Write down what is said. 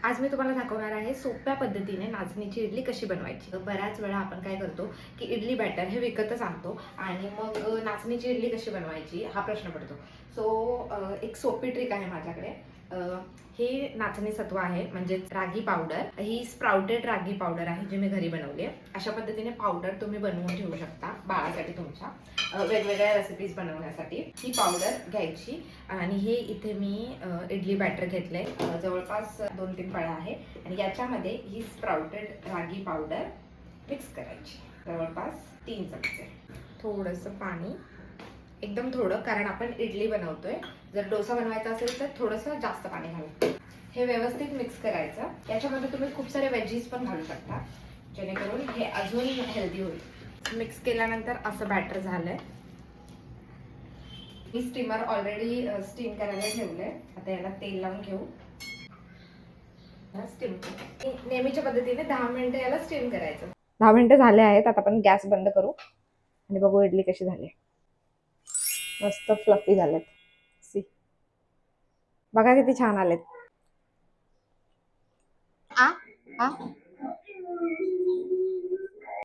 आज मी तुम्हाला दाखवणार आहे सोप्या पद्धतीने नाचणीची इडली कशी बनवायची। बऱ्याच वेळा आपण काय करतो की इडली बॅटर हे विकतच आणतो आणि मग नाचणीची इडली कशी बनवायची हा प्रश्न पडतो। सो एक सोपी ट्रिक आहे माझ्याकडे। हे नाचणी सत्व आहे म्हणजे रागी पावडर। ही स्प्राउटेड रागी पावडर आहे जी मी घरी बनवली आहे। अशा पद्धतीने पावडर तुम्ही बनवून ठेवू शकता बाळासाठी तुमच्या वेगवेगळ्या रेसिपीज बनवण्यासाठी। ही पावडर घ्यायची आणि हे इथे मी इडली बॅटर घेतलंय, जवळपास 2-3 पळ्या आहे आणि याच्यामध्ये ही स्प्राउटेड रागी पावडर मिक्स करायची, जवळपास 3 चमचे। थोडंसं पाणी, एकदम थोडं, कारण आपण इडली बनवतोय। जर डोसा बनवायचा असेल तर थोडंसं जास्त पाणी घालायचं। हे व्यवस्थित मिक्स करायचं। याच्यामध्ये तुम्ही खूप सारे वेजीज पण घालू शकता जेणेकरून हे अजून हेल्दी होईल। मिक्स केल्यानंतर असं बॅटर झालंय। मी स्टीमर ऑलरेडी स्टीम करायला ठेवलंय। आता याला तेल लावून घेऊ। स्टीम नेहमीच्या पद्धतीने 10 मिनिटं याला स्टीम करायचं। 10 मिनिटं झाले आहेत। आता आपण गॅस बंद करू आणि बघू इडली कशी झाली। मस्त फ्लफी झालेत। सी, बघा किती छान आलेत। आ आ